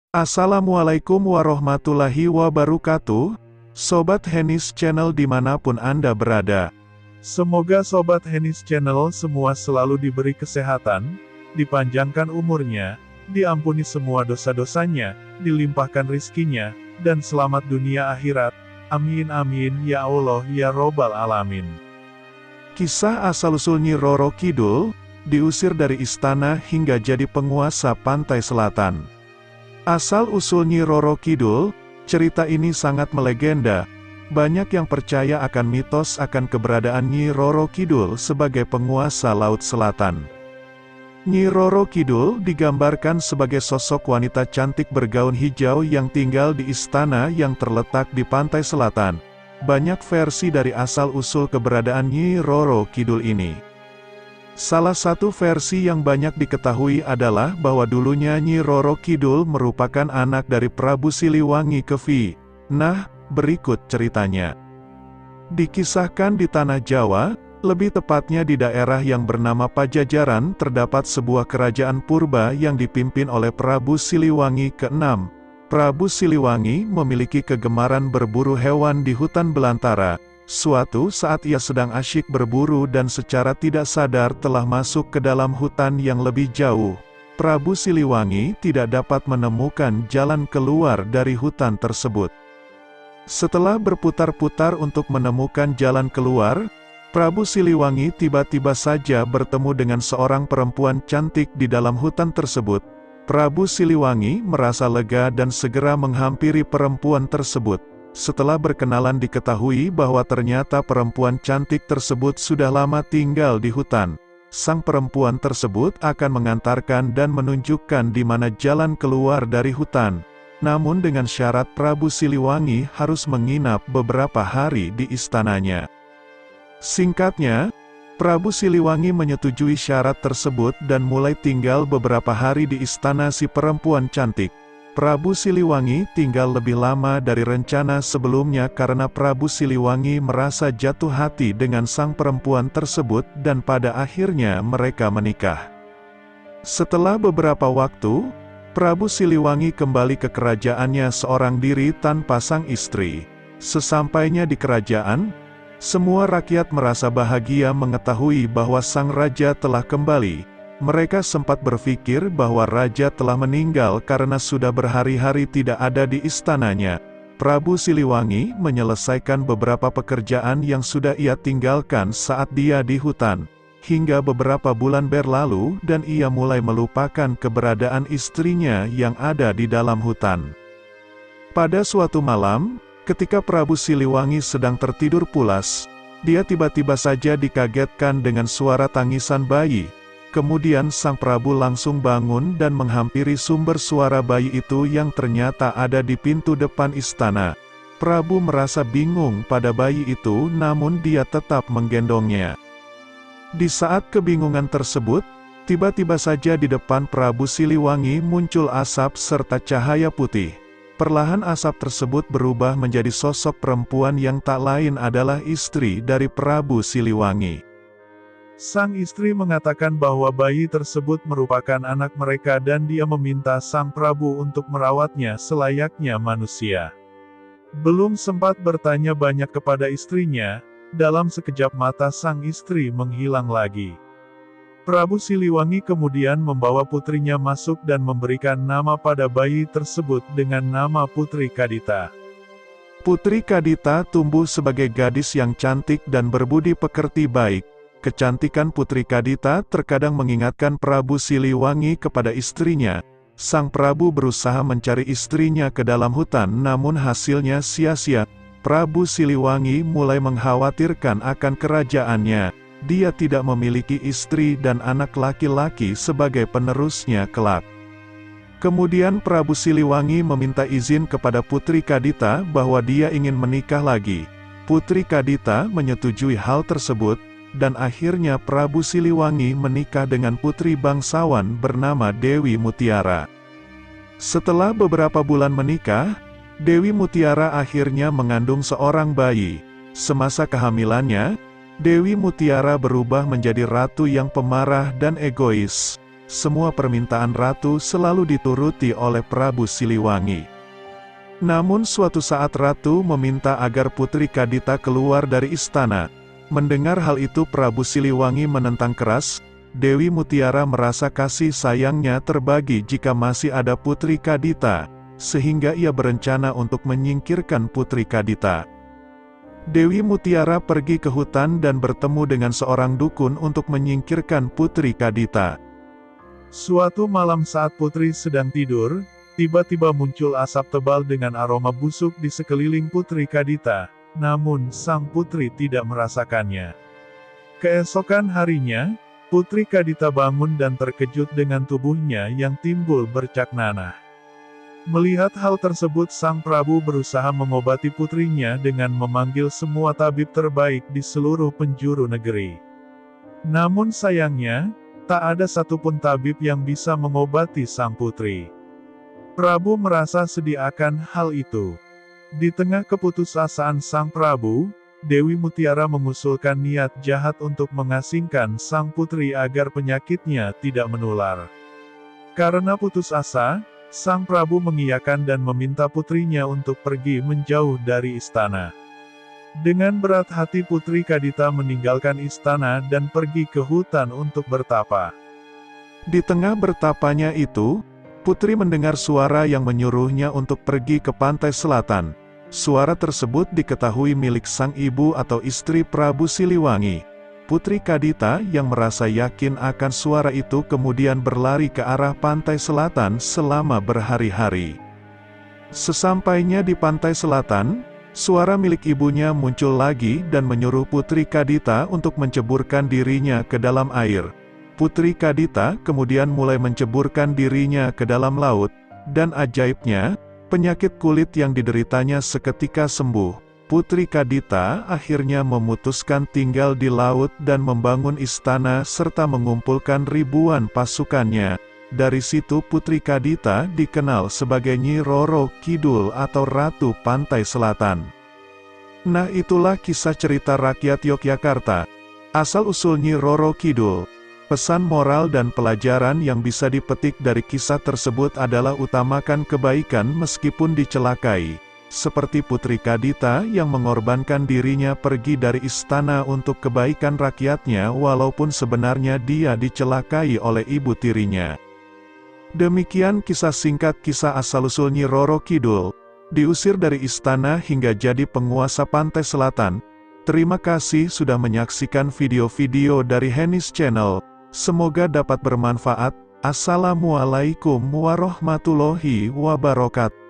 Assalamualaikum warahmatullahi wabarakatuh, Sobat Henis Channel dimanapun Anda berada. Semoga Sobat Henis Channel semua selalu diberi kesehatan, dipanjangkan umurnya, diampuni semua dosa-dosanya, dilimpahkan rizkinya, dan selamat dunia akhirat. Amin amin ya Allah ya Robbal Alamin. Kisah asal-usul Nyi Roro Kidul, diusir dari istana hingga jadi penguasa pantai selatan. Asal-usul Nyi Roro Kidul, cerita ini sangat melegenda. Banyak yang percaya akan mitos akan keberadaan Nyi Roro Kidul sebagai penguasa Laut Selatan. Nyi Roro Kidul digambarkan sebagai sosok wanita cantik bergaun hijau yang tinggal di istana yang terletak di pantai selatan. Banyak versi dari asal-usul keberadaan Nyi Roro Kidul ini. Salah satu versi yang banyak diketahui adalah bahwa dulunya Nyi Roro Kidul merupakan anak dari Prabu Siliwangi Kevi. Nah, berikut ceritanya. Dikisahkan di tanah Jawa, lebih tepatnya di daerah yang bernama Pajajaran, terdapat sebuah kerajaan purba yang dipimpin oleh Prabu Siliwangi ke-6. Prabu Siliwangi memiliki kegemaran berburu hewan di hutan belantara. Suatu saat ia sedang asyik berburu dan secara tidak sadar telah masuk ke dalam hutan yang lebih jauh. Prabu Siliwangi tidak dapat menemukan jalan keluar dari hutan tersebut. Setelah berputar-putar untuk menemukan jalan keluar, Prabu Siliwangi tiba-tiba saja bertemu dengan seorang perempuan cantik di dalam hutan tersebut. Prabu Siliwangi merasa lega dan segera menghampiri perempuan tersebut. Setelah berkenalan diketahui bahwa ternyata perempuan cantik tersebut sudah lama tinggal di hutan. Sang perempuan tersebut akan mengantarkan dan menunjukkan di mana jalan keluar dari hutan. Namun dengan syarat Prabu Siliwangi harus menginap beberapa hari di istananya. Singkatnya, Prabu Siliwangi menyetujui syarat tersebut dan mulai tinggal beberapa hari di istana si perempuan cantik. Prabu Siliwangi tinggal lebih lama dari rencana sebelumnya karena Prabu Siliwangi merasa jatuh hati dengan sang perempuan tersebut dan pada akhirnya mereka menikah. Setelah beberapa waktu, Prabu Siliwangi kembali ke kerajaannya seorang diri tanpa sang istri. Sesampainya di kerajaan, semua rakyat merasa bahagia mengetahui bahwa sang raja telah kembali. Mereka sempat berpikir bahwa raja telah meninggal karena sudah berhari-hari tidak ada di istananya. Prabu Siliwangi menyelesaikan beberapa pekerjaan yang sudah ia tinggalkan saat dia di hutan. Hingga beberapa bulan berlalu dan ia mulai melupakan keberadaan istrinya yang ada di dalam hutan. Pada suatu malam, ketika Prabu Siliwangi sedang tertidur pulas, dia tiba-tiba saja dikagetkan dengan suara tangisan bayi. Kemudian sang Prabu langsung bangun dan menghampiri sumber suara bayi itu yang ternyata ada di pintu depan istana. Prabu merasa bingung pada bayi itu namun dia tetap menggendongnya. Di saat kebingungan tersebut, tiba-tiba saja di depan Prabu Siliwangi muncul asap serta cahaya putih. Perlahan asap tersebut berubah menjadi sosok perempuan yang tak lain adalah istri dari Prabu Siliwangi. Sang istri mengatakan bahwa bayi tersebut merupakan anak mereka dan dia meminta sang Prabu untuk merawatnya selayaknya manusia. Belum sempat bertanya banyak kepada istrinya, dalam sekejap mata sang istri menghilang lagi. Prabu Siliwangi kemudian membawa putrinya masuk dan memberikan nama pada bayi tersebut dengan nama Putri Kadita. Putri Kadita tumbuh sebagai gadis yang cantik dan berbudi pekerti baik. Kecantikan Putri Kadita terkadang mengingatkan Prabu Siliwangi kepada istrinya. Sang Prabu berusaha mencari istrinya ke dalam hutan namun hasilnya sia-sia. Prabu Siliwangi mulai mengkhawatirkan akan kerajaannya. Dia tidak memiliki istri dan anak laki-laki sebagai penerusnya kelak. Kemudian Prabu Siliwangi meminta izin kepada Putri Kadita bahwa dia ingin menikah lagi. Putri Kadita menyetujui hal tersebut. Dan akhirnya Prabu Siliwangi menikah dengan putri bangsawan bernama Dewi Mutiara. Setelah beberapa bulan menikah, Dewi Mutiara akhirnya mengandung seorang bayi. Semasa kehamilannya, Dewi Mutiara berubah menjadi ratu yang pemarah dan egois. semua permintaan ratu selalu dituruti oleh Prabu Siliwangi. Namun suatu saat ratu meminta agar Putri Kadita keluar dari istana. Mendengar hal itu Prabu Siliwangi menentang keras. Dewi Mutiara merasa kasih sayangnya terbagi jika masih ada Putri Kadita, sehingga ia berencana untuk menyingkirkan Putri Kadita. Dewi Mutiara pergi ke hutan dan bertemu dengan seorang dukun untuk menyingkirkan Putri Kadita. Suatu malam saat Putri sedang tidur, tiba-tiba muncul asap tebal dengan aroma busuk di sekeliling Putri Kadita, namun sang putri tidak merasakannya. Keesokan harinya, Putri Kadita bangun dan terkejut dengan tubuhnya yang timbul bercak nanah. Melihat hal tersebut sang Prabu berusaha mengobati putrinya dengan memanggil semua tabib terbaik di seluruh penjuru negeri. Namun sayangnya, tak ada satupun tabib yang bisa mengobati sang putri. Prabu merasa sedih akan hal itu. Di tengah keputusasaan sang Prabu, Dewi Mutiara mengusulkan niat jahat untuk mengasingkan sang putri agar penyakitnya tidak menular. Karena putus asa, sang Prabu mengiyakan dan meminta putrinya untuk pergi menjauh dari istana. Dengan berat hati Putri Kadita meninggalkan istana dan pergi ke hutan untuk bertapa. Di tengah bertapanya itu, Putri mendengar suara yang menyuruhnya untuk pergi ke pantai selatan. Suara tersebut diketahui milik sang ibu atau istri Prabu Siliwangi. Putri Kadita yang merasa yakin akan suara itu kemudian berlari ke arah pantai selatan selama berhari-hari. Sesampainya di pantai selatan, suara milik ibunya muncul lagi dan menyuruh Putri Kadita untuk menceburkan dirinya ke dalam air. Putri Kadita kemudian mulai menceburkan dirinya ke dalam laut, dan ajaibnya, penyakit kulit yang dideritanya seketika sembuh. Putri Kadita akhirnya memutuskan tinggal di laut dan membangun istana serta mengumpulkan ribuan pasukannya. Dari situ Putri Kadita dikenal sebagai Nyi Roro Kidul atau Ratu Pantai Selatan. Nah, itulah kisah cerita rakyat Yogyakarta. Asal-usul Nyi Roro Kidul. Pesan moral dan pelajaran yang bisa dipetik dari kisah tersebut adalah utamakan kebaikan meskipun dicelakai. Seperti Putri Kadita yang mengorbankan dirinya pergi dari istana untuk kebaikan rakyatnya walaupun sebenarnya dia dicelakai oleh ibu tirinya. Demikian kisah singkat kisah asal-usul Nyi Roro Kidul, diusir dari istana hingga jadi penguasa pantai selatan. Terima kasih sudah menyaksikan video-video dari Hennis Channel. Semoga dapat bermanfaat. Assalamualaikum warahmatullahi wabarakatuh.